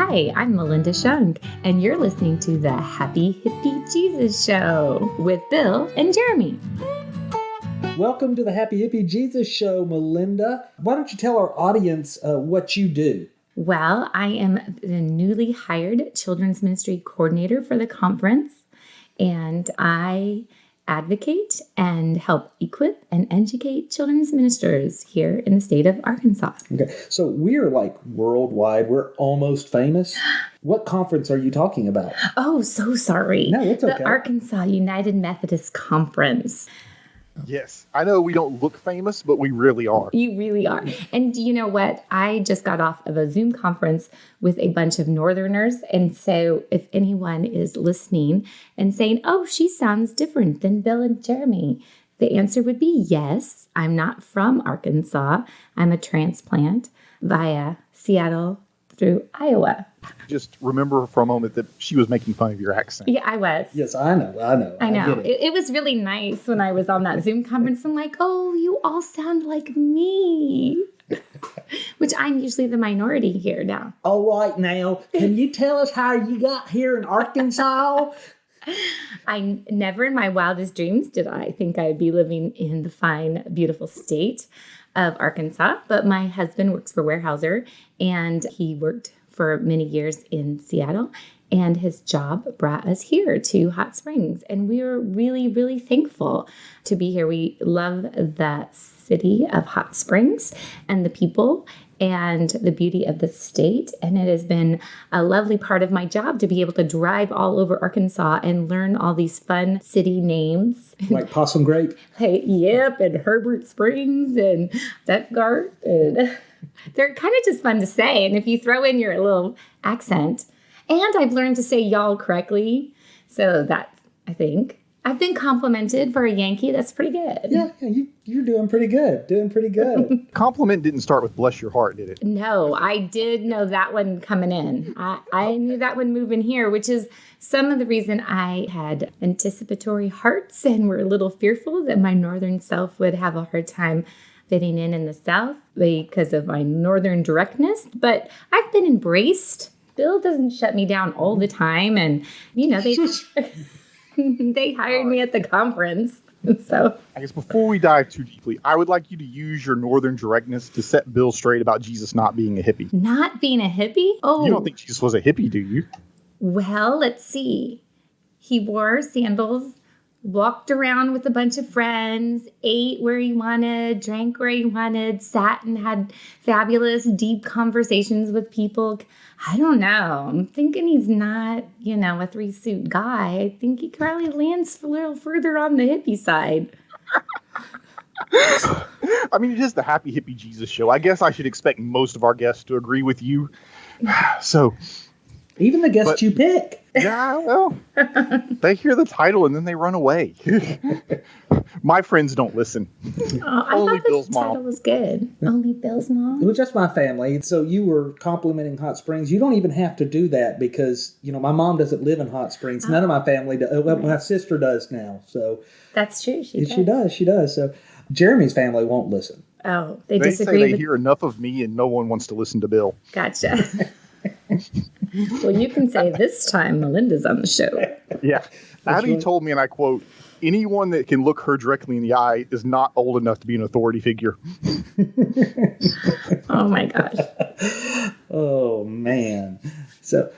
Hi, I'm Melinda Shunk, and you're listening to the Happy Hippie Jesus Show with Bill and Jeremy. Welcome to the Happy Hippie Jesus Show, Melinda. Why don't you tell our audience what you do? Well, I am the newly hired children's ministry coordinator for the conference, and I advocate and help equip and educate children's ministers here in the state of Arkansas. Okay, so we're like worldwide. We're almost famous. What conference are you talking about? Oh, so sorry. No, it's okay. The Arkansas United Methodist Conference. Yes, I know we don't look famous, but we really are. You really are. And you know what? I just got off of a Zoom conference with a bunch of Northerners. And so if anyone is listening and saying, oh, she sounds different than Bill and Jeremy, the answer would be yes. I'm not from Arkansas. I'm a transplant via Seattle through Iowa. Just remember for a moment that she was making fun of your accent. Yeah, I was. Yes, I know. I know. Get it. It was really nice when I was on that Zoom conference. I'm like, oh, you all sound like me. Which I'm usually the minority here now. All right, now, can you tell us how you got here in Arkansas? I never in my wildest dreams did I think I'd be living in the fine, beautiful state of Arkansas. But my husband works for Weyerhaeuser, and he worked for many years in Seattle, and his job brought us here to Hot Springs. And we were really, really thankful to be here. We love the city of Hot Springs and the people and the beauty of the state. And it has been a lovely part of my job to be able to drive all over Arkansas and learn all these fun city names. Like Possum Grape? Yep, and Herbert Springs and Stuttgart. And they're kind of just fun to say. And if you throw in your little accent, and I've learned to say y'all correctly. So that, I think, I've been complimented for a Yankee. That's pretty good. Yeah, you're doing pretty good. Compliment didn't start with bless your heart, did it? No, I did know that one coming in. I knew that one moving here, which is some of the reason I had anticipatory hearts and were a little fearful that my northern self would have a hard time fitting in the South because of my northern directness. But I've been embraced. Bill doesn't shut me down all the time. And, you know, they hired me at the conference. So I guess before we dive too deeply, I would like you to use your northern directness to set Bill straight about Jesus not being a hippie. Not being a hippie? Oh. You don't think Jesus was a hippie, do you? Well, let's see. He wore sandals, walked around with a bunch of friends, ate where he wanted, drank where he wanted, sat and had fabulous, deep conversations with people. I don't know. I'm thinking he's not, a three-suit guy. I think he probably lands a little further on the hippie side. I mean, it is the Happy Hippie Jesus Show. I guess I should expect most of our guests to agree with you. So, even the guests you pick. Yeah, well, they hear the title and then they run away. My friends don't listen. Only Bill's mom. Title was good. Only Bill's mom? It was just my family. So you were complimenting Hot Springs. You don't even have to do that because, my mom doesn't live in Hot Springs. None of my family does. Well, my sister does now. So that's true. She does. So Jeremy's family won't listen. Oh, they disagree. Say they hear enough of me and no one wants to listen to Bill. Gotcha. Well, you can say this time Melinda's on the show. Yeah. Abby told me, and I quote, anyone that can look her directly in the eye is not old enough to be an authority figure. Oh, my gosh. Oh, man. So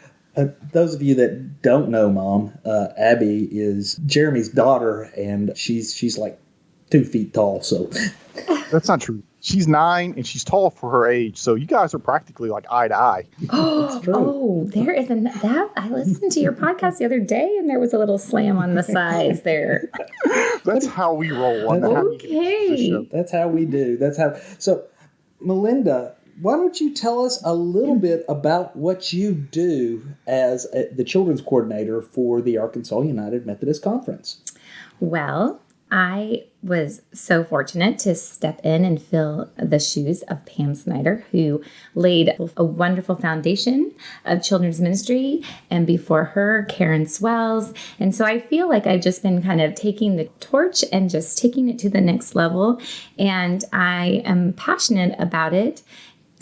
those of you that don't know Mom, Abby is Jeremy's daughter, and she's like 2 feet tall. So that's not true. She's 9 and she's tall for her age, so you guys are practically like eye to eye. Oh, there is that. I listened to your podcast the other day, and there was a little slam on the sides there. That's how we roll on the Happy Hippie Show. That's how we do. So, Melinda, why don't you tell us a little bit about what you do as the children's coordinator for the Arkansas United Methodist Conference? Well, I was so fortunate to step in and fill the shoes of Pam Snyder, who laid a wonderful foundation of children's ministry, and before her, Karen Swells. And so I feel like I've just been kind of taking the torch and just taking it to the next level, and I am passionate about it.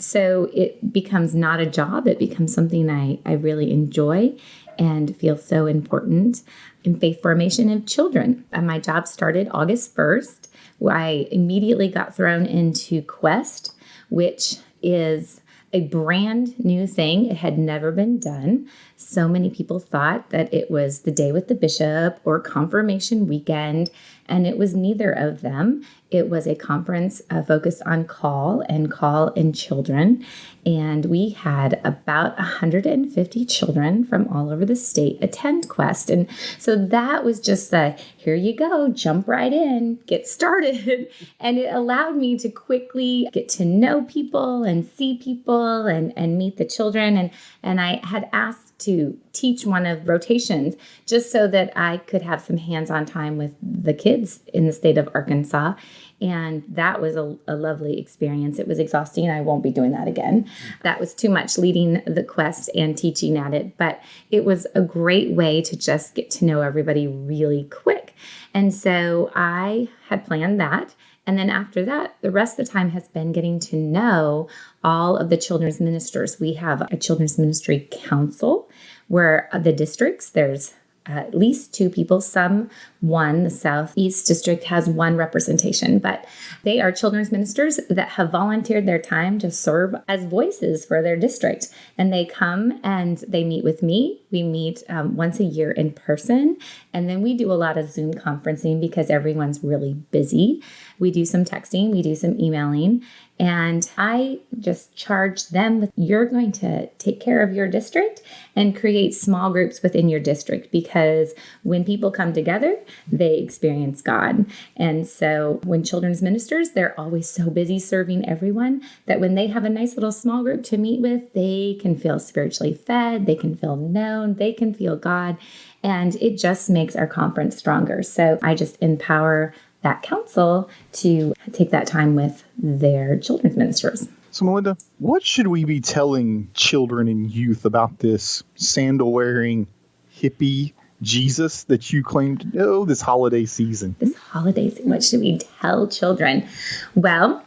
So it becomes not a job. It becomes something I really enjoy and feel so important in faith formation of children. And my job started August 1st. I immediately got thrown into Quest, which is a brand new thing. It had never been done. So many people thought that it was the day with the bishop or confirmation weekend, and it was neither of them. It was a conference focused on call in children. And we had about 150 children from all over the state attend Quest. And so that was just here you go, jump right in, get started. And it allowed me to quickly get to know people and see people and meet the children. And I had asked to teach one of rotations just so that I could have some hands-on time with the kids in the state of Arkansas. And that was a lovely experience. It was exhausting. I won't be doing that again. That was too much, leading the Quest and teaching at it. But it was a great way to just get to know everybody really quick. And so I had planned that. And then after that, the rest of the time has been getting to know all of the children's ministers. We have a children's ministry council where the districts, there's at least 2 people, some one. The Southeast District has 1 representation, but they are children's ministers that have volunteered their time to serve as voices for their district. And they come and they meet with me. We meet once a year in person, and then we do a lot of Zoom conferencing because everyone's really busy. We do some texting, we do some emailing, and I just charge them with, you're going to take care of your district and create small groups within your district, because when people come together, they experience God. And so when children's ministers, they're always so busy serving everyone that when they have a nice little small group to meet with, they can feel spiritually fed, they can feel known, they can feel God, and it just makes our conference stronger. So I just empower that council to take that time with their children's ministers. So, Melinda, what should we be telling children and youth about this sandal-wearing hippie Jesus that you claim to know this holiday season? This holiday season, what should we tell children? Well,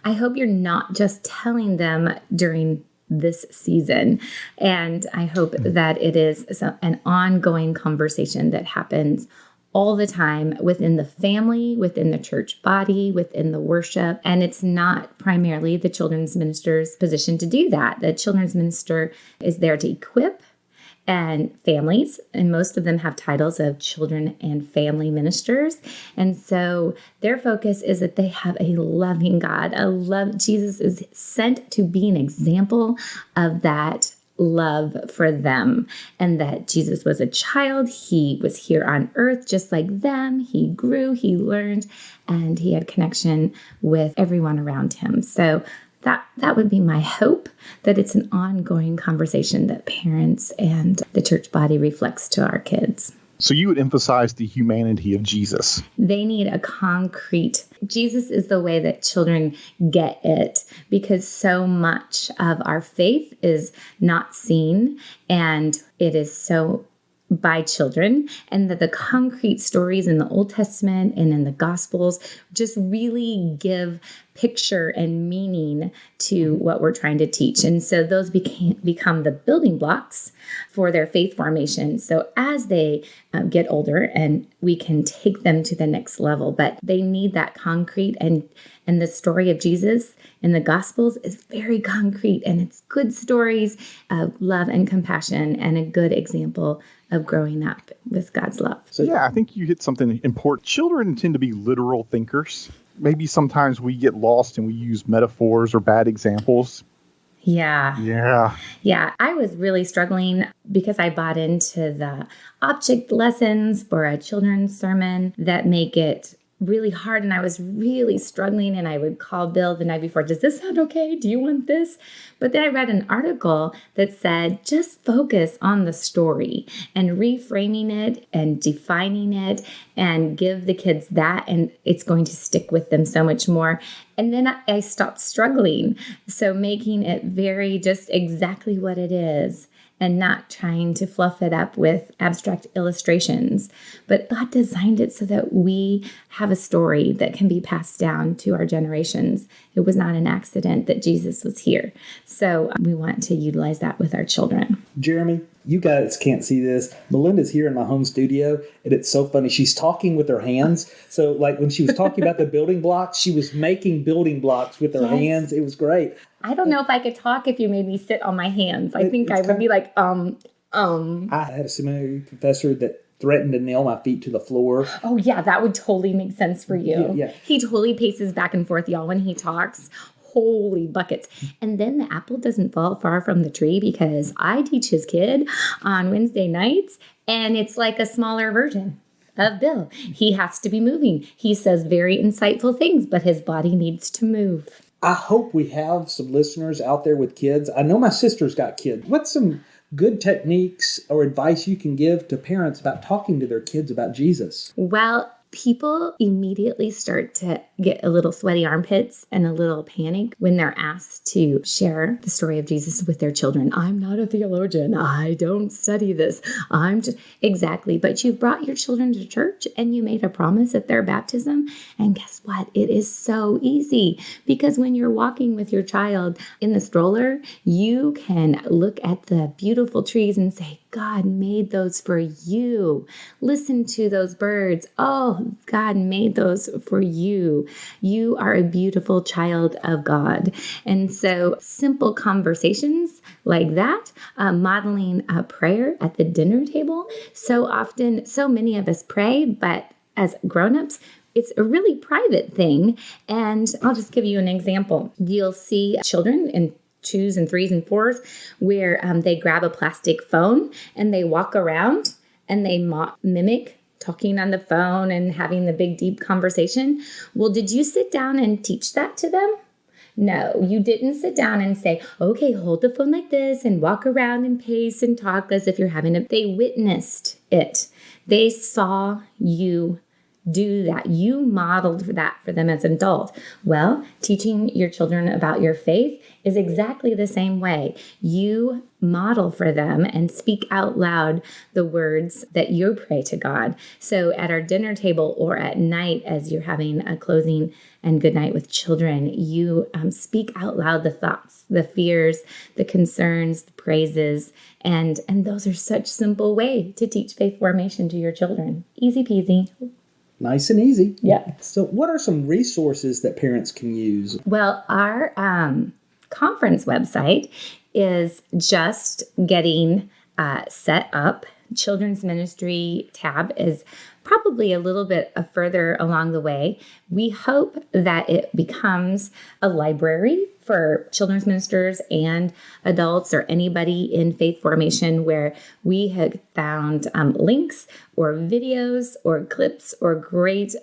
I hope you're not just telling them during this season. And I hope that it is an ongoing conversation that happens all the time within the family, within the church body, within the worship. And it's not primarily the children's minister's position to do that. The children's minister is there to equip and families, and most of them have titles of children and family ministers. And so their focus is that they have a loving God, Jesus is sent to be an example of that love for them, and that Jesus was a child. He was here on earth just like them. He grew, he learned, and he had connection with everyone around him. So that would be my hope, that it's an ongoing conversation that parents and the church body reflects to our kids. So you would emphasize the humanity of Jesus. They need a concrete. Jesus is the way that children get it, because so much of our faith is not seen, and it is so by children, and that the concrete stories in the Old Testament and in the Gospels just really give picture and meaning to what we're trying to teach. And so those become the building blocks for their faith formation. So as they get older, and we can take them to the next level, but they need that concrete. And the story of Jesus in the Gospels is very concrete, and it's good stories of love and compassion and a good example of growing up with God's love. So yeah, I think you hit something important. Children tend to be literal thinkers. Maybe sometimes we get lost and we use metaphors or bad examples. Yeah. Yeah. I was really struggling because I bought into the object lessons for a children's sermon that make it really hard, and I was really struggling, and I would call Bill the night before, does this sound okay? Do you want this? But then I read an article that said, just focus on the story and reframing it and defining it, and give the kids that, and it's going to stick with them so much more. And then I stopped struggling. So making it very just exactly what it is and not trying to fluff it up with abstract illustrations. But God designed it so that we have a story that can be passed down to our generations. It was not an accident that Jesus was here. So we want to utilize that with our children. Jeremy, you guys can't see this. Melinda's here in my home studio, and it's so funny. She's talking with her hands. So, like when she was talking about the building blocks, she was making building blocks with her hands. It was great. I don't know if I could talk if you made me sit on my hands. I think I would be like, I had a seminary professor that threatened to nail my feet to the floor. Oh, yeah, that would totally make sense for you. Yeah. He totally paces back and forth, y'all, when he talks. Holy buckets. And then the apple doesn't fall far from the tree because I teach his kid on Wednesday nights, and it's like a smaller version of Bill. He has to be moving. He says very insightful things, but his body needs to move. I hope we have some listeners out there with kids. I know my sister's got kids. What's some good techniques or advice you can give to parents about talking to their kids about Jesus? Well, people immediately start to get a little sweaty armpits and a little panic when they're asked to share the story of Jesus with their children. I'm not a theologian. I don't study this. Exactly. But you've brought your children to church and you made a promise at their baptism. And guess what? It is so easy because when you're walking with your child in the stroller, you can look at the beautiful trees and say, God made those for you. Listen to those birds. Oh, God made those for you. You are a beautiful child of God. And so simple conversations like that, modeling a prayer at the dinner table. So often, so many of us pray, but as grown-ups, it's a really private thing. And I'll just give you an example. You'll see children in 2s and 3s and 4s where they grab a plastic phone and they walk around and they mimic talking on the phone and having the big, deep conversation. Well, did you sit down and teach that to them? No, you didn't sit down and say, okay, hold the phone like this and walk around and pace and talk as if you're having it. They witnessed it. They saw you do that. You modeled that for them as an adult. Well, teaching your children about your faith is exactly the same way. You model for them and speak out loud the words that you pray to God. So at our dinner table or at night as you're having a closing and good night with children, you speak out loud the thoughts, the fears, the concerns, the praises, and those are such simple way to teach faith formation to your children. Easy peasy. Nice and easy. Yeah. So what are some resources that parents can use? Well, our conference website is just getting set up. Children's Ministry tab is probably a little bit further along the way. We hope that it becomes a library for children's ministers and adults or anybody in faith formation where we have found links or videos or clips or great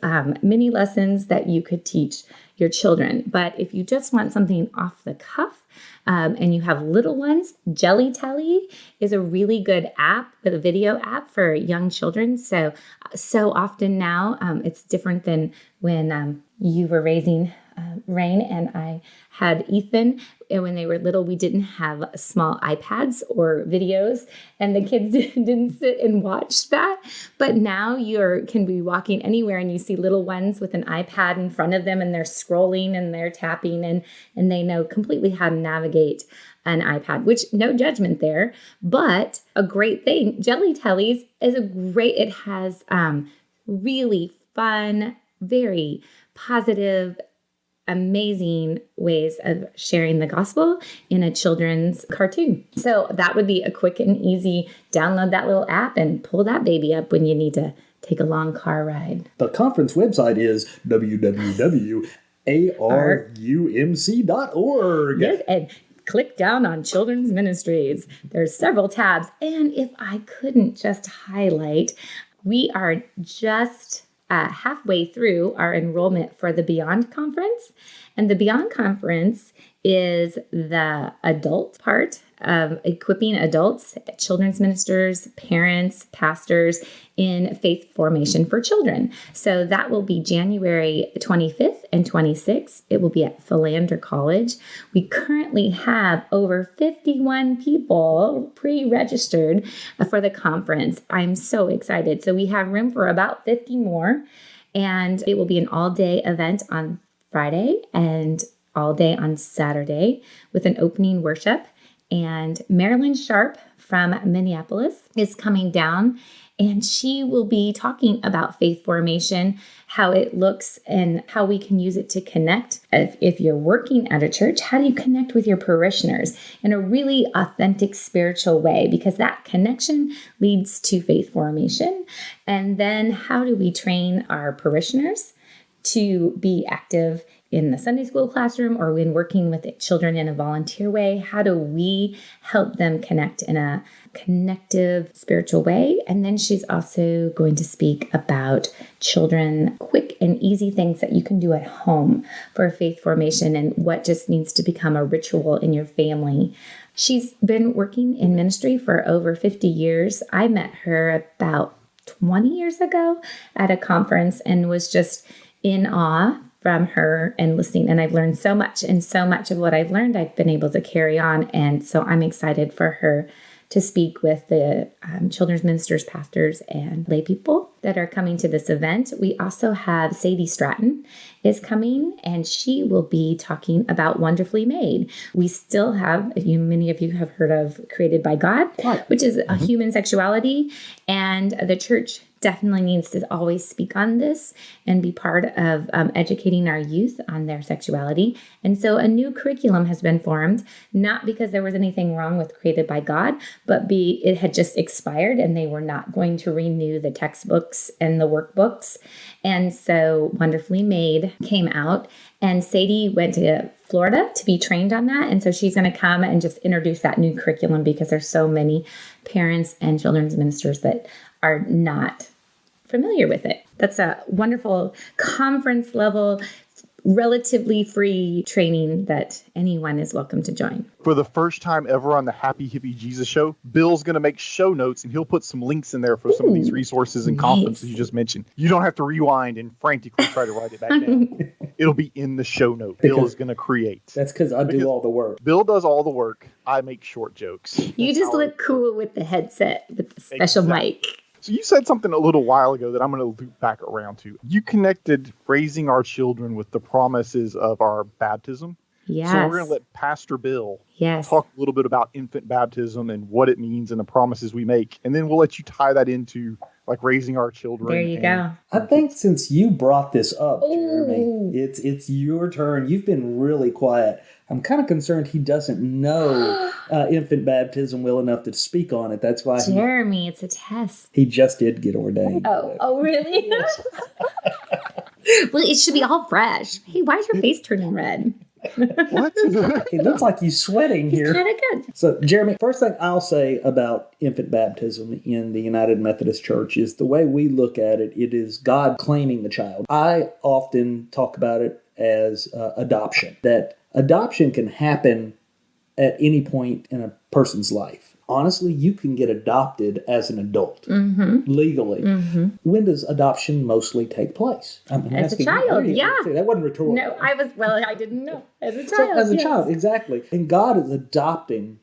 mini lessons that you could teach your children. But if you just want something off the cuff, and you have little ones, Jelly Telly is a really good app, a video app for young children. So often now it's different than when you were raising Rain and I had Ethan. And when they were little, we didn't have small iPads or videos, and the kids didn't sit and watch that. But now you can be walking anywhere and you see little ones with an iPad in front of them, and they're scrolling and they're tapping, and they know completely how to navigate an iPad, which no judgment there, but a great thing. Jelly Tellies is it has really fun, very positive, amazing ways of sharing the gospel in a children's cartoon. So that would be a quick and easy download that little app and pull that baby up when you need to take a long car ride. The conference website is www.arumc.org. Yes, and click down on Children's Ministries. There's several tabs. And if I couldn't just highlight, we are just halfway through our enrollment for the Beyond Conference. And the Beyond Conference is the adult part equipping adults, children's ministers, parents, pastors in faith formation for children. So that will be January 25th and 26th. It will be at Philander College. We currently have over 51 people pre-registered for the conference. I'm so excited. So we have room for about 50 more, and it will be an all-day event on Friday and all day on Saturday with an opening worship. And Marilyn Sharp from Minneapolis is coming down, and she will be talking about faith formation, how it looks and how we can use it to connect. If you're working at a church, how do you connect with your parishioners in a really authentic spiritual way? Because that connection leads to faith formation. And then how do we train our parishioners to be active in the Sunday school classroom or when working with children in a volunteer way? How do we help them connect in a connective spiritual way? And then she's also going to speak about children, quick and easy things that you can do at home for faith formation and what just needs to become a ritual in your family. She's been working in ministry for over 50 years. I met her about 20 years ago at a conference and was just in awe from her and listening. And I've learned so much, and so much of what I've learned, I've been able to carry on. And so I'm excited for her to speak with the children's ministers, pastors, and lay people that are coming to this event. We also have Sadie Stratton is coming, and she will be talking about Wonderfully Made. We still have, many of you have heard of Created by God, which is a human sexuality, and the church definitely needs to always speak on this and be part of educating our youth on their sexuality. And so a new curriculum has been formed, not because there was anything wrong with Created by God, but it had just expired and they were not going to renew the textbooks and the workbooks. And so Wonderfully Made came out, and Sadie went to Florida to be trained on that. And so she's going to come and just introduce that new curriculum because there's so many parents and children's ministers that are not familiar with it. That's a wonderful conference level, relatively free training that anyone is welcome to join. For the first time ever on the Happy Hippie Jesus Show, Bill's going to make show notes, and he'll put some links in there for some of these resources and conferences you just mentioned. You don't have to rewind and frantically try to write it back down. It'll be in the show note. Bill is going to create. That's because I do all the work. Bill does all the work. I make short jokes. You just look cool with the headset, with the special mic. So you said something a little while ago that I'm going to loop back around to. You connected raising our children with the promises of our baptism. Yes. So we're going to let Pastor Bill talk a little bit about infant baptism and what it means and the promises we make. And then we'll let you tie that into like raising our children. There you go. I think since you brought this up, Jeremy, it's your turn. You've been really quiet. I'm kind of concerned he doesn't know infant baptism well enough to speak on it. That's why Jeremy, it's a test. He just did get ordained. Oh, really? Well, it should be all fresh. Hey, why is your face turning red? What? It looks like he's sweating here. It's kind of good. So, Jeremy, first thing I'll say about infant baptism in the United Methodist Church is the way we look at it, it is God claiming the child. I often talk about it as adoption, that adoption can happen at any point in a person's life. Honestly, you can get adopted as an adult, legally. When does adoption mostly take place? As a child, yeah. That wasn't rhetorical. No, I didn't know. As a child, as a child, exactly. And God is adopting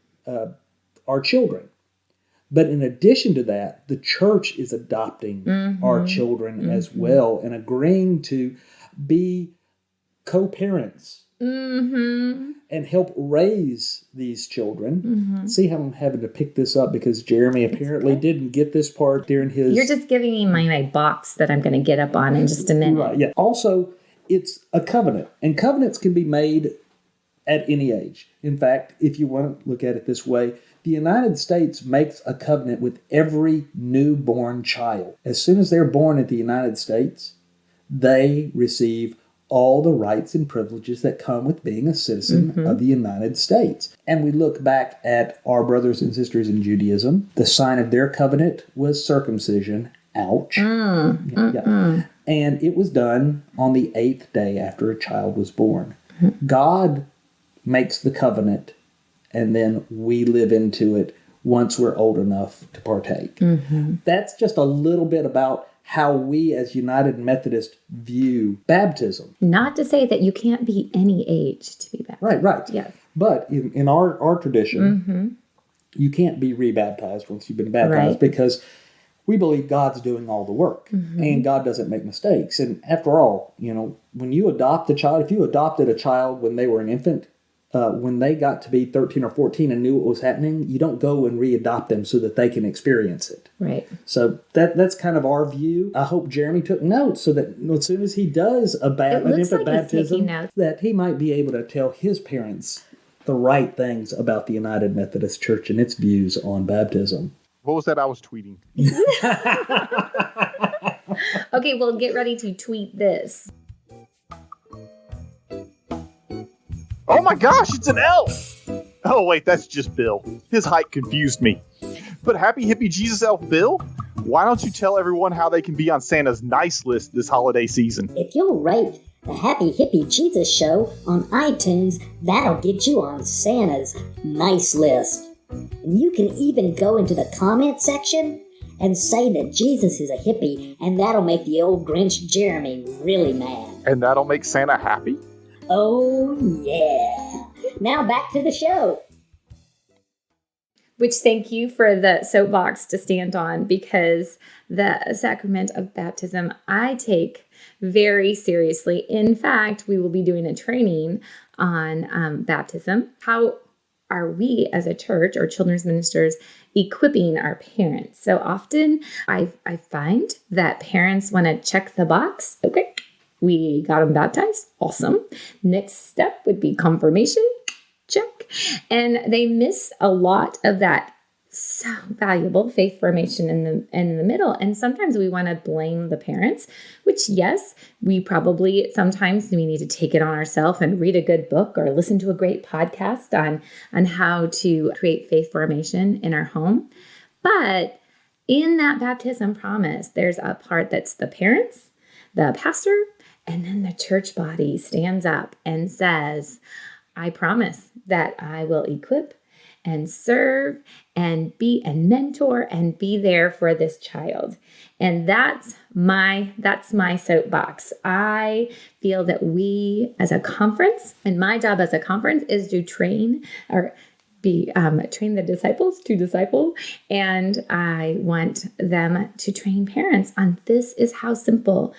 our children. But in addition to that, the church is adopting our children as well and agreeing to be co-parents. And help raise these children. See how I'm having to pick this up because Jeremy apparently didn't get this part during his... You're just giving me my box that I'm going to get up on in just a minute. Right, yeah. Also, it's a covenant, and covenants can be made at any age. In fact, if you want to look at it this way, the United States makes a covenant with every newborn child. As soon as they're born in the United States, they receive all the rights and privileges that come with being a citizen of the United States. And we look back at our brothers and sisters in Judaism. The sign of their covenant was circumcision. Ouch. And it was done on the 8th day after a child was born. God makes the covenant and then we live into it once we're old enough to partake. Mm-hmm. That's just a little bit about how we as United Methodist view baptism. Not to say that you can't be any age to be baptized. Right. Yes. But in our tradition, you can't be rebaptized once you've been baptized because we believe God's doing all the work and God doesn't make mistakes. And after all, when you adopt a child, if you adopted a child when they were an infant, when they got to be 13 or 14 and knew what was happening, you don't go and re-adopt them so that they can experience it. Right. So that's kind of our view. I hope Jeremy took notes so that as soon as he does an infant baptism, that he might be able to tell his parents the right things about the United Methodist Church and its views on baptism. What was that I was tweeting? Okay, well, get ready to tweet this. Oh my gosh, it's an elf! Oh wait, that's just Bill. His height confused me. But Happy Hippie Jesus Elf Bill, why don't you tell everyone how they can be on Santa's nice list this holiday season? If you'll rate the Happy Hippie Jesus Show on iTunes, that'll get you on Santa's nice list. And you can even go into the comment section and say that Jesus is a hippie, and that'll make the old Grinch Jeremy really mad. And that'll make Santa happy? Oh, yeah. Now back to the show. Which, thank you for the soapbox to stand on, because the sacrament of baptism I take very seriously. In fact, we will be doing a training on baptism. How are we as a church or children's ministers equipping our parents? So often I find that parents want to check the box. Okay, we got them baptized. Awesome. Next step would be confirmation. Check. And they miss a lot of that so valuable faith formation in the middle. And sometimes we want to blame the parents, which, yes, we probably sometimes we need to take it on ourselves and read a good book or listen to a great podcast on how to create faith formation in our home. But in that baptism promise, there's a part that's the parents, the pastor, and then the church body stands up and says, I promise that I will equip and serve and be and mentor and be there for this child. And that's my soapbox. I feel that we as a conference, and my job as a conference is to train the disciples to disciple. And I want them to train parents on this is how simple.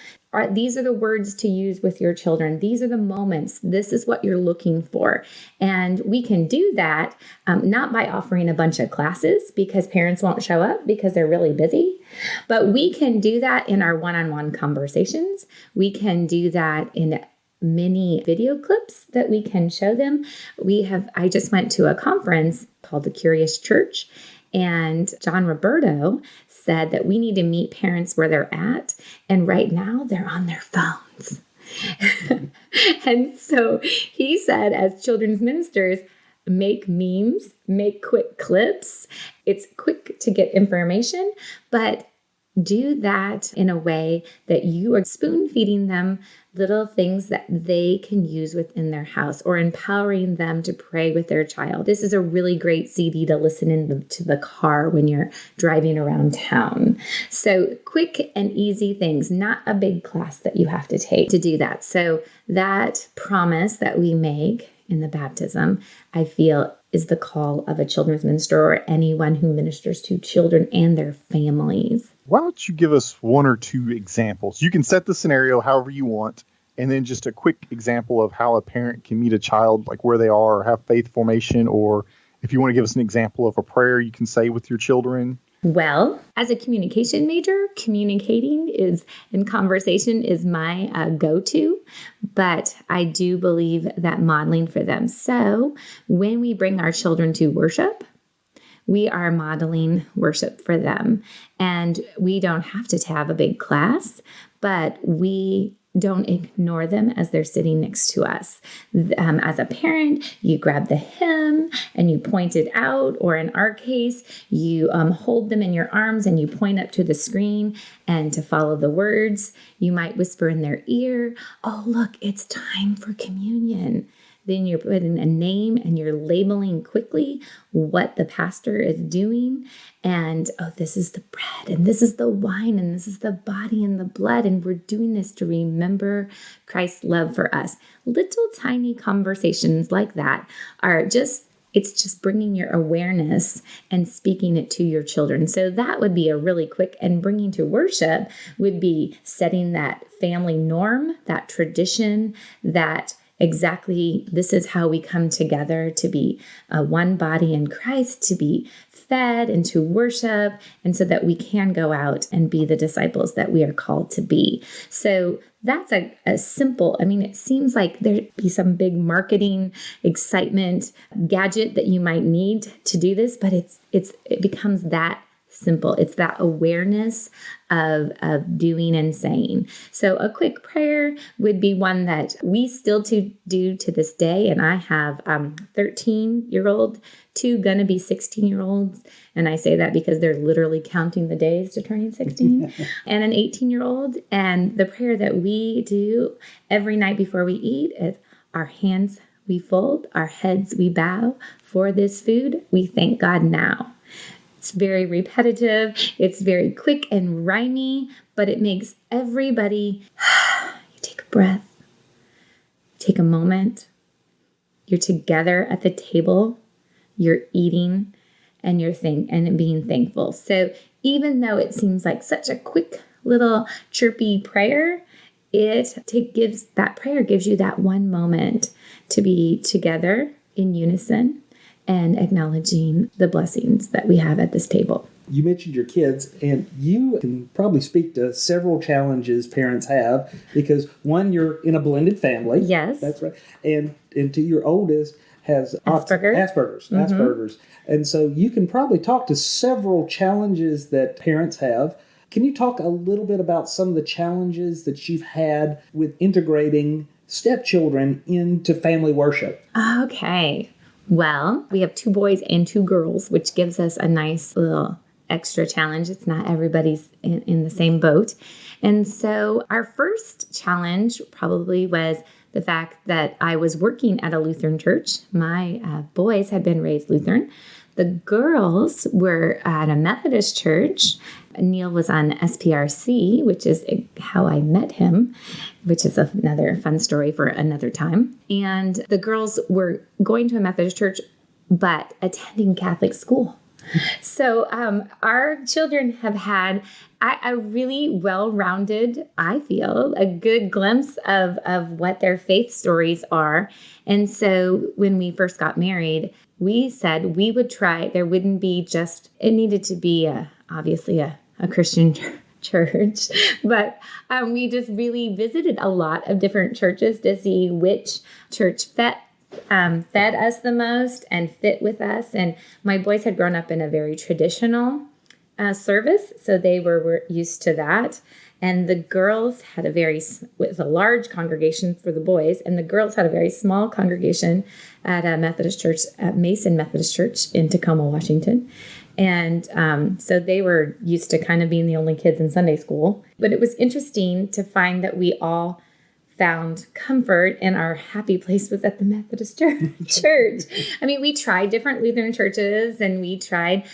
These are the words to use with your children. These are the moments. This is what you're looking for. And we can do that not by offering a bunch of classes because parents won't show up because they're really busy. But we can do that in our one-on-one conversations. We can do that in many video clips that we can show them. I just went to a conference called The Curious Church, and John Roberto said that we need to meet parents where they're at. And right now they're on their phones. And so he said, as children's ministers, make memes, make quick clips. It's quick to get information, but do that in a way that you are spoon feeding them little things that they can use within their house or empowering them to pray with their child. This is a really great CD to listen to the car when you're driving around town. So quick and easy things, not a big class that you have to take to do that. So that promise that we make in the baptism, I feel, is the call of a children's minister or anyone who ministers to children and their families. Why don't you give us one or two examples? You can set the scenario however you want, and then just a quick example of how a parent can meet a child, like where they are, or have faith formation, or if you want to give us an example of a prayer you can say with your children. Well, as a communication major, communicating in conversation is my go-to, but I do believe that modeling for them. So when we bring our children to worship, we are modeling worship for them. And we don't have to have a big class, but we don't ignore them as they're sitting next to us. As a parent, you grab the hymn and you point it out, or in our case, you hold them in your arms and you point up to the screen and to follow the words. You might whisper in their ear, oh, look, it's time for communion. then you're putting a name and you're labeling quickly what the pastor is doing. And, oh, this is the bread and this is the wine and this is the body and the blood. And we're doing this to remember Christ's love for us. Little tiny conversations like that are it's just bringing your awareness and speaking it to your children. So that would be a really quick, and bringing to worship would be setting that family norm, that tradition, that exactly this is how we come together to be one body in Christ, to be fed and to worship, and so that we can go out and be the disciples that we are called to be. So that's a simple, it seems like there'd be some big marketing excitement gadget that you might need to do this, but it becomes that simple. It's that awareness of doing and saying. So a quick prayer would be one that we still do to this day. And I have 13-year-old, 2 gonna be 16-year-olds. And I say that because they're literally counting the days to turning 16 and an 18-year-old. And the prayer that we do every night before we eat is, our hands we fold, our heads we bow. For this food, we thank God now. It's very repetitive. It's very quick and rhymey, but it makes everybody, you take a breath, take a moment. You're together at the table, you're eating, and you're being thankful. So even though it seems like such a quick little chirpy prayer, that prayer gives you that one moment to be together in unison and acknowledging the blessings that we have at this table. You mentioned your kids, and you can probably speak to several challenges parents have, because one, you're in a blended family. Yes. That's right. And to your oldest has Asperger's. And so you can probably talk to several challenges that parents have. Can you talk a little bit about some of the challenges that you've had with integrating stepchildren into family worship? Okay. Well, we have 2 boys and 2 girls, which gives us a nice little extra challenge. It's not everybody's in the same boat. And so our first challenge probably was the fact that I was working at a Lutheran church. My boys had been raised Lutheran. The girls were at a Methodist church. Neil was on SPRC, which is how I met him, which is another fun story for another time. And the girls were going to a Methodist church, but attending Catholic school. So our children have had a really well-rounded, I feel, a good glimpse of what their faith stories are. And so when we first got married, we said we would try. There wouldn't be it needed to be obviously a Christian church, but we just really visited a lot of different churches to see which church fed us the most and fit with us. And my boys had grown up in a very traditional service, so they were used to that. And the girls had with a large congregation for the boys, and the girls had a very small congregation at a Methodist church, at Mason Methodist Church in Tacoma, Washington. And so they were used to kind of being the only kids in Sunday school. But it was interesting to find that we all found comfort, and our happy place was at the Methodist church. We tried different Lutheran churches, and we tried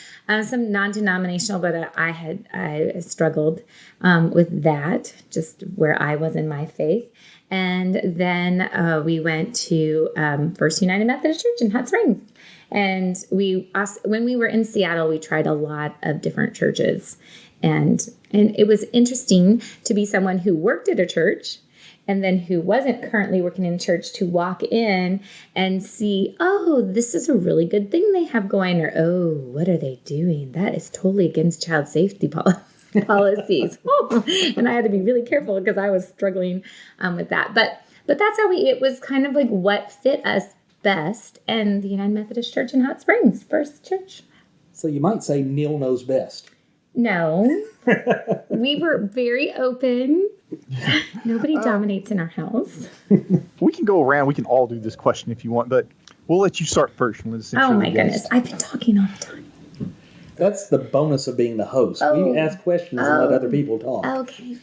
some non-denominational, but I struggled with that, just where I was in my faith. And then we went to First United Methodist Church in Hot Springs. And when we were in Seattle, we tried a lot of different churches. And it was interesting to be someone who worked at a church and then who wasn't currently working in church, to walk in and see, oh, this is a really good thing they have going, or, oh, what are they doing? That is totally against child safety policies. And I had to be really careful because I was struggling with that. But that's how it was kind of like what fit us best, and the United Methodist Church in Hot Springs, first church. So you might say Neil knows best. No, we were very open. Nobody dominates in our house. We can go around. We can all do this question if you want, but we'll let you start first. Oh my goodness. I've been talking all the time. That's the bonus of being the host. We ask questions and let other people talk. Okay.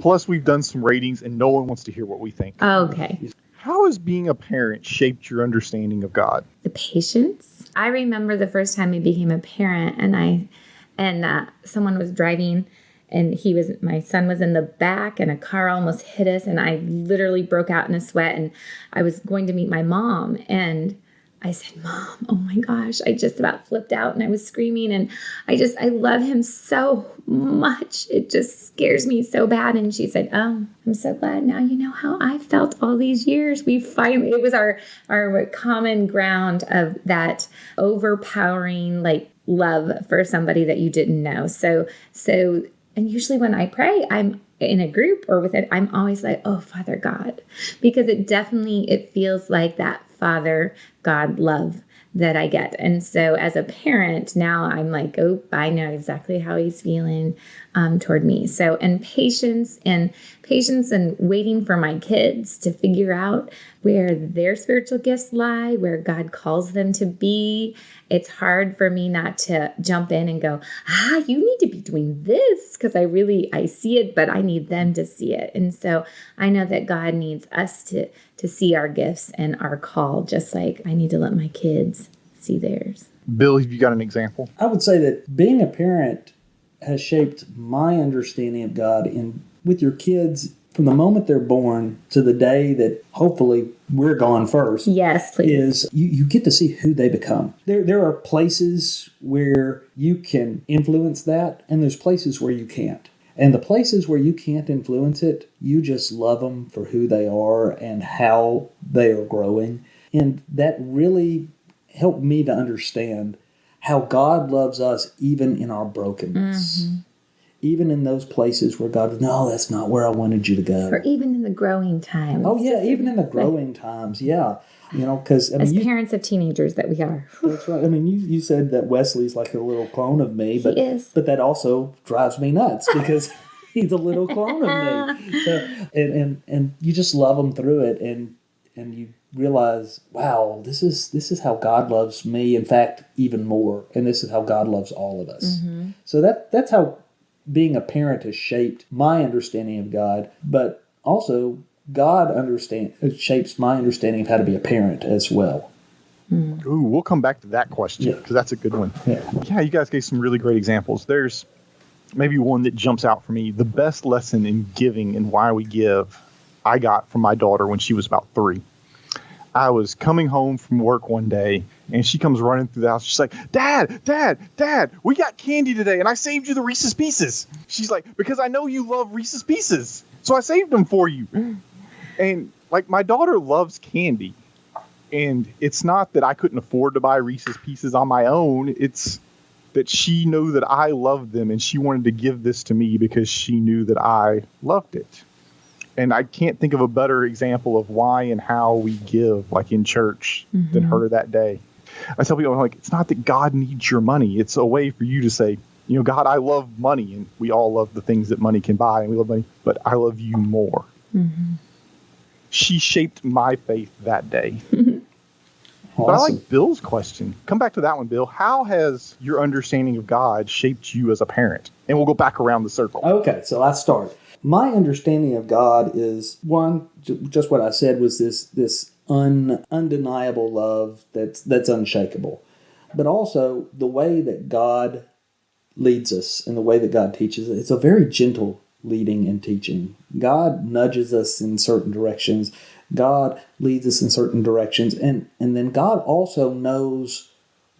Plus, we've done some ratings, and no one wants to hear what we think. Okay. How has being a parent shaped your understanding of God? The patience. I remember the first time I became a parent, and someone was driving, and my son was in the back, and a car almost hit us, and I literally broke out in a sweat, and I was going to meet my mom, and I said, Mom, oh my gosh, I just about flipped out, and I was screaming, and I love him so much. It just scares me so bad. And she said, oh, I'm so glad now you know how I felt all these years. It was our common ground of that overpowering, like, love for somebody that you didn't know. So, and usually when I pray, I'm in a group or with it, I'm always like, oh, Father God, because it feels like that Father God love that I get. And so as a parent, now I'm like, oh, I know exactly how he's feeling toward me. So, and patience and waiting for my kids to figure out where their spiritual gifts lie, where God calls them to be. It's hard for me not to jump in and go, you need to be doing this, because I see it, but I need them to see it. And so I know that God needs us to see our gifts and our call, just like I need to let my kids see theirs. Bill, have you got an example? I would say that being a parent has shaped my understanding of God with your kids from the moment they're born to the day that hopefully we're gone first. Yes, please. Is you get to see who they become. There are places where you can influence that, and there's places where you can't. And the places where you can't influence it, you just love them for who they are and how they are growing. And that really helped me to understand how God loves us even in our brokenness. Mm-hmm. Even in those places where God, no, that's not where I wanted you to go. Or even in the growing times. Oh, yeah, even in the growing times, yeah. Because as parents of teenagers that we are. That's right. I mean, you said that Wesley's like a little clone of me, but he is. But that also drives me nuts because he's a little clone of me. So, and you just love him through it, and you realize, wow, this is how God loves me. In fact, even more, and this is how God loves all of us. Mm-hmm. So that's how being a parent has shaped my understanding of God, but also God shapes my understanding of how to be a parent as well. Mm. Ooh, we'll come back to that question because that's a good one. Yeah, you guys gave some really great examples. There's maybe one that jumps out for me. The best lesson in giving and why we give, I got from my daughter when she was about 3. I was coming home from work one day, and she comes running through the house. She's like, Dad, we got candy today, and I saved you the Reese's Pieces. She's like, because I know you love Reese's Pieces, so I saved them for you. And, like, my daughter loves candy, and it's not that I couldn't afford to buy Reese's Pieces on my own. It's that she knew that I loved them, and she wanted to give this to me because she knew that I loved it. And I can't think of a better example of why and how we give, like in church, than her that day. I tell people, I'm like, it's not that God needs your money. It's a way for you to say, God, I love money. And we all love the things that money can buy. And we love money. But I love you more. Mm-hmm. She shaped my faith that day. Awesome. But I like Bill's question. Come back to that one, Bill. How has your understanding of God shaped you as a parent? And we'll go back around the circle. Okay, so I start. My understanding of God is, one, just what I said was this undeniable love that's unshakable. But also the way that God leads us and the way that God teaches us, it's a very gentle leading and teaching. God nudges us in certain directions. God leads us in certain directions. And then God also knows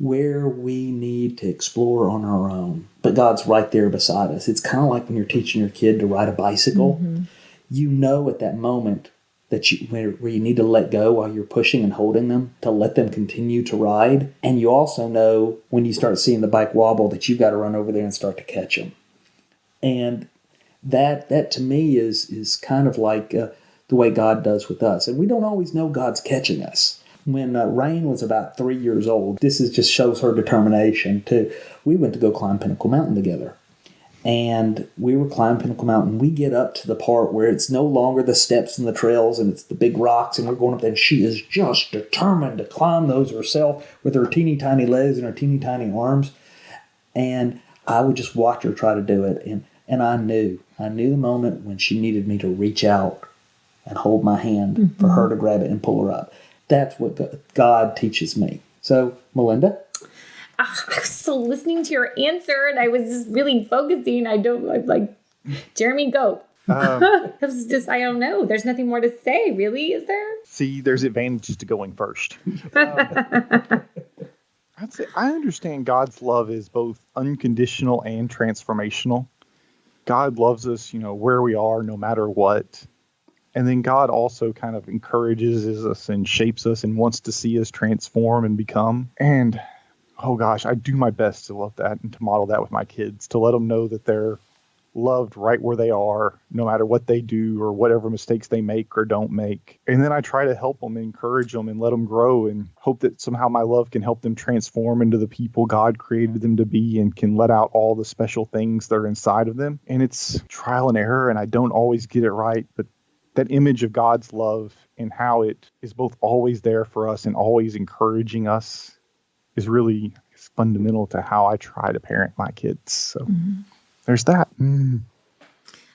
where we need to explore on our own. But God's right there beside us. It's kind of like when you're teaching your kid to ride a bicycle. Mm-hmm. You know at that moment that where you need to let go while you're pushing and holding them to let them continue to ride. And you also know when you start seeing the bike wobble that you've got to run over there and start to catch them. And that to me is kind of like the way God does with us. And we don't always know God's catching us. When Rain was about 3 years old, this just shows her determination too. We went to go climb Pinnacle Mountain together. And we were climbing Pinnacle Mountain. We get up to the part where it's no longer the steps and the trails and it's the big rocks, and we're going up there, and she is just determined to climb those herself with her teeny tiny legs and her teeny tiny arms. And I would just watch her try to do it. And I knew the moment when she needed me to reach out and hold my hand for her to grab it and pull her up. That's what God teaches me. So, Melinda? I was still listening to your answer and I was just really focusing. I'm like, Jeremy, go. It was just, I don't know. There's nothing more to say, really, is there? See, there's advantages to going first. I'd say I understand God's love is both unconditional and transformational. God loves us, where we are, no matter what. And then God also kind of encourages us and shapes us and wants to see us transform and become. And, oh gosh, I do my best to love that and to model that with my kids, to let them know that they're loved right where they are, no matter what they do or whatever mistakes they make or don't make. And then I try to help them, encourage them, and let them grow, and hope that somehow my love can help them transform into the people God created them to be and can let out all the special things that are inside of them. And it's trial and error, and I don't always get it right, but that image of God's love and how it is both always there for us and always encouraging us is really fundamental to how I try to parent my kids. So there's that.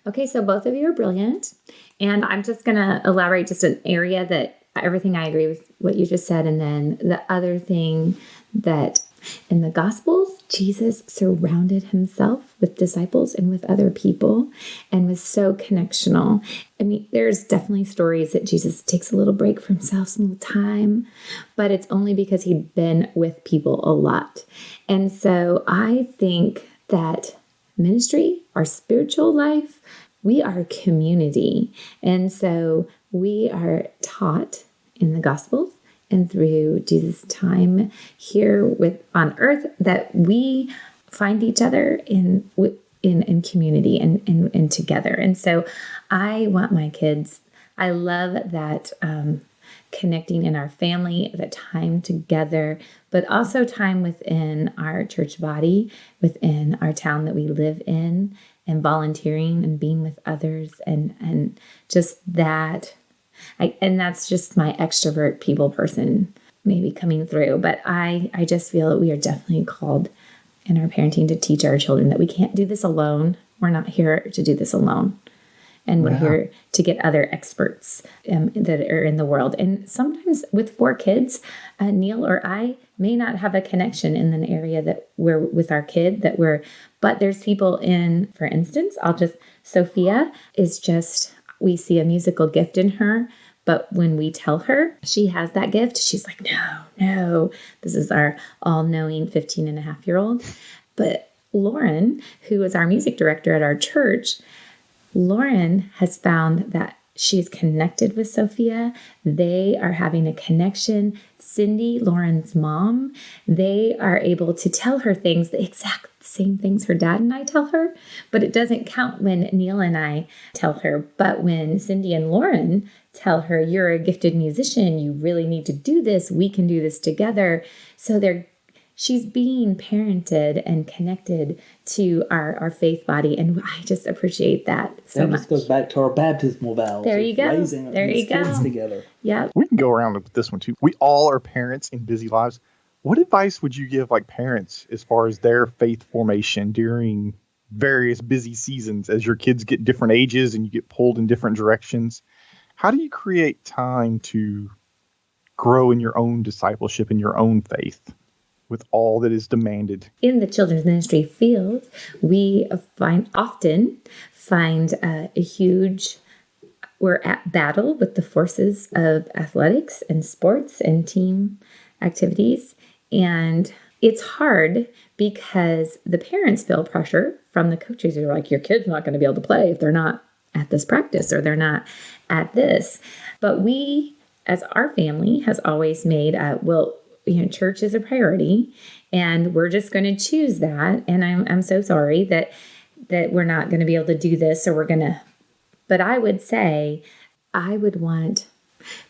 Okay, so both of you are brilliant. And I'm just going to elaborate just an area that everything I agree with what you just said. And then the other thing that in the Gospels, Jesus surrounded himself with disciples and with other people and was so connectional. I mean, there's definitely stories that Jesus takes a little break for himself, some little time, but it's only because he'd been with people a lot. And so I think that ministry, our spiritual life, we are a community. And so we are taught in the Gospels and through Jesus' time here on earth that we find each other in community and together. And so I want my kids, I love that connecting in our family, the time together, but also time within our church body, within our town that we live in, and volunteering and being with others, and just that. And that's just my extrovert people person maybe coming through. But I just feel that we are definitely called in our parenting to teach our children that we can't do this alone. We're not here to do this alone. And we're here to get other experts that are in the world. And sometimes with 4 kids, Neil or I may not have a connection in an area that we're with our kid but there's people in, for instance, Sophia is just, we see a musical gift in her. But when we tell her she has that gift, she's like, no, this is our all-knowing 15-and-a-half-year-old. But Lauren, who is our music director at our church, Lauren has found that she's connected with Sophia. They are having a connection. Cindy, Lauren's mom, they are able to tell her things, the exact same things her dad and I tell her, but it doesn't count when Neil and I tell her. But when Cindy and Lauren tell her, you're a gifted musician, you really need to do this, we can do this together. So she's being parented and connected to our faith body. And I just appreciate that so much. That just goes back to our baptismal vows. There you go. Raising these kids together. Yeah. We can go around with this one too. We all are parents in busy lives. What advice would you give parents as far as their faith formation during various busy seasons as your kids get different ages and you get pulled in different directions? How do you create time to grow in your own discipleship and your own faith with all that is demanded? In the children's ministry field, we often find we're at battle with the forces of athletics and sports and team activities. And it's hard because the parents feel pressure from the coaches who are like, your kid's not going to be able to play if they're not at this practice or they're not at this. But we, as our family, has always made, church is a priority, and we're just going to choose that. And I'm so sorry that we're not going to be able to do this, or but I would say I would want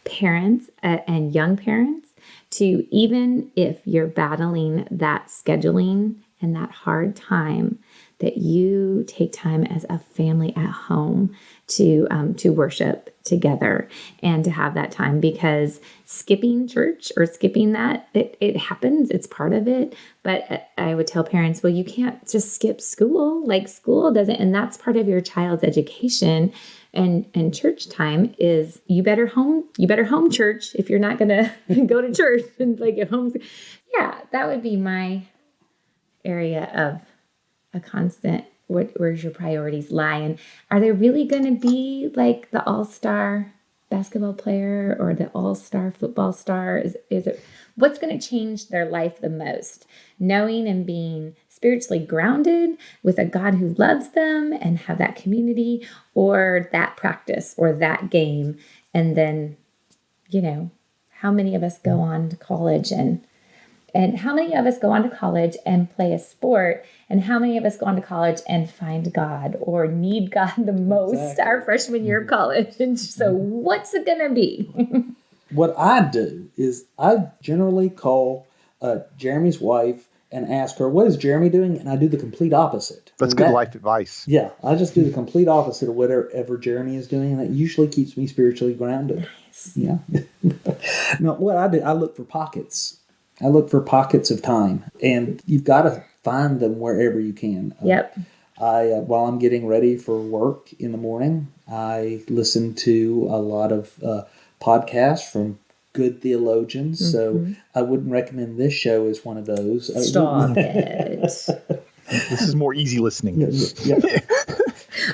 parents and young parents to, even if you're battling that scheduling and that hard time, that you take time as a family at home to worship together and to have that time, because skipping church or skipping that, it happens. It's part of it. But I would tell parents, well, you can't just skip school. Like, school doesn't, and that's part of your child's education. And church time is you better home church if you're not going to go to church and like at home. Yeah, that would be my area of a constant. Where's your priorities lie? And are they really going to be like the all-star basketball player or the all-star football star? Is it what's going to change their life the most? Knowing and being spiritually grounded with a God who loves them and have that community, or that practice or that game. And then, how many of us go on to college and how many of us go on to college and play a sport, and how many of us go on to college and find God or need God the most our freshman year of college? And so what's it going to be? What I do is I generally call Jeremy's wife and ask her, what is Jeremy doing? And I do the complete opposite. That's good life advice. Yeah, I just do the complete opposite of whatever Jeremy is doing, and that usually keeps me spiritually grounded. Nice. Yeah. No, what I do, I look for pockets. I look for pockets of time, and you've got to find them wherever you can. Yep. While I'm getting ready for work in the morning, I listen to a lot of podcasts from good theologians. Mm-hmm. So I wouldn't recommend this show as one of those. Stop it. This is more easy listening. Yeah.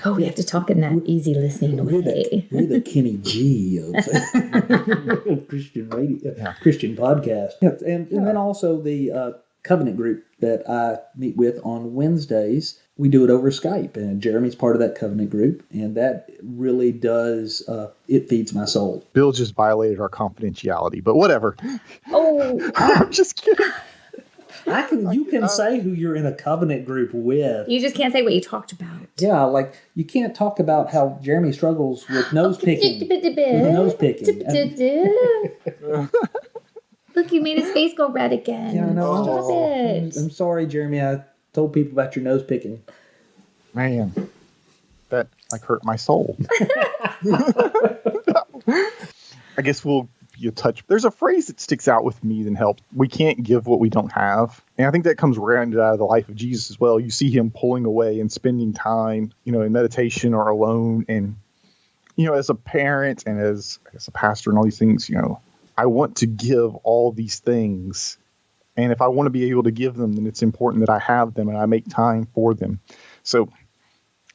Oh, we have to talk in that easy listening way. We're the Kenny G of Christian radio, Christian podcast. Yeah, and then also the covenant group that I meet with on Wednesdays. We do it over Skype, and Jeremy's part of that covenant group, and that really does, it feeds my soul. Bill just violated our confidentiality, but whatever. Oh, I'm just kidding. You can say who you're in a covenant group with. You just can't say what you talked about. Yeah, like you can't talk about how Jeremy struggles with nose picking. Look, you made his face go red again. Yeah, I know. Stop it. I'm sorry, Jeremy. I told people about your nose picking. Man, that hurt my soul. I guess you touch. There's a phrase that sticks out with me that helps. We can't give what we don't have. And I think that comes rounded out of the life of Jesus as well. You see him pulling away and spending time, in meditation or alone. And, as a parent and as a pastor and all these things, I want to give all these things. And if I want to be able to give them, then it's important that I have them and I make time for them. So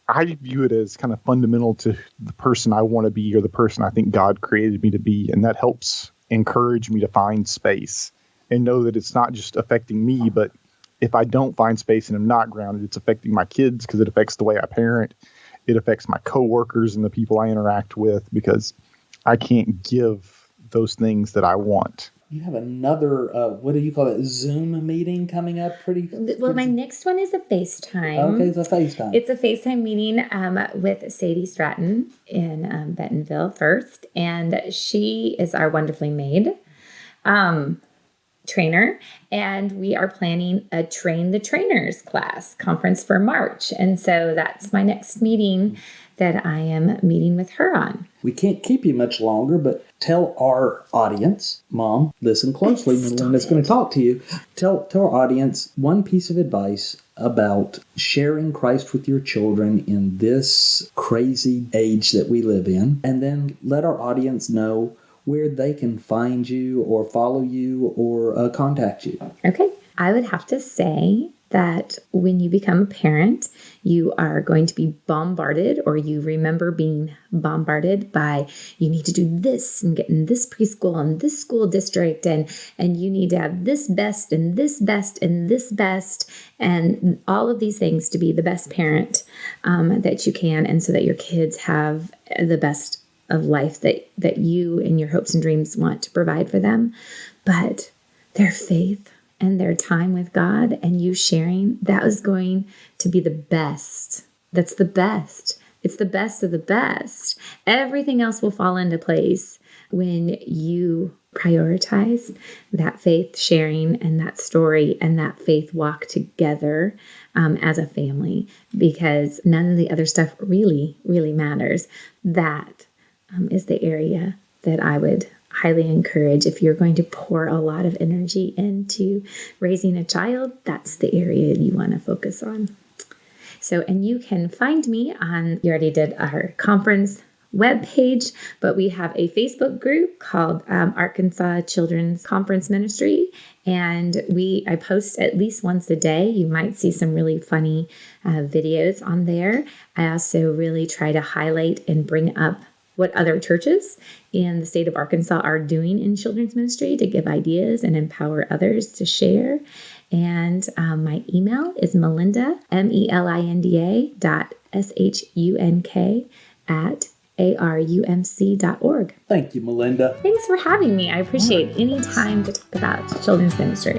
I view it as kind of fundamental to the person I want to be or the person I think God created me to be. And that helps encourage me to find space and know that it's not just affecting me, but if I don't find space and I'm not grounded, it's affecting my kids because it affects the way I parent. It affects my coworkers and the people I interact with because I can't give those things that I want. You have another, what do you call it, Zoom meeting coming up pretty Well, my next one is a FaceTime. Okay, it's a FaceTime. It's a FaceTime meeting with Sadie Stratton in Bentonville first. And she is our wonderfully made trainer. And we are planning a Train the Trainers class conference for March. And so that's my next meeting that I am meeting with her on. We can't keep you much longer, but tell our audience, Mom, listen closely. Melinda's going to talk to you. Tell our audience one piece of advice about sharing Christ with your children in this crazy age that we live in, and then let our audience know where they can find you or follow you or contact you. Okay. I would have to say that when you become a parent, you are going to be bombarded, or you remember being bombarded by, you need to do this and get in this preschool and this school district, and you need to have this best and this best and this best, and all of these things to be the best parent that you can, and so that your kids have the best of life that you and your hopes and dreams want to provide for them. But their faith and their time with God and you sharing, that was going to be the best. That's the best. It's the best of the best. Everything else will fall into place when you prioritize that faith sharing and that story and that faith walk together as a family, because none of the other stuff really, really matters. That is the area that I would highly encourage. If you're going to pour a lot of energy into raising a child, that's the area you want to focus on. So, and you can find me you already did our conference webpage, but we have a Facebook group called Arkansas Children's Conference Ministry, and I post at least once a day. You might see some really funny videos on there. I also really try to highlight and bring up what other churches in the state of Arkansas are doing in children's ministry to give ideas and empower others to share. And my email is Melinda, melinda@arumc.org. Thank you, Melinda. Thanks for having me. I appreciate any time to talk about children's ministry.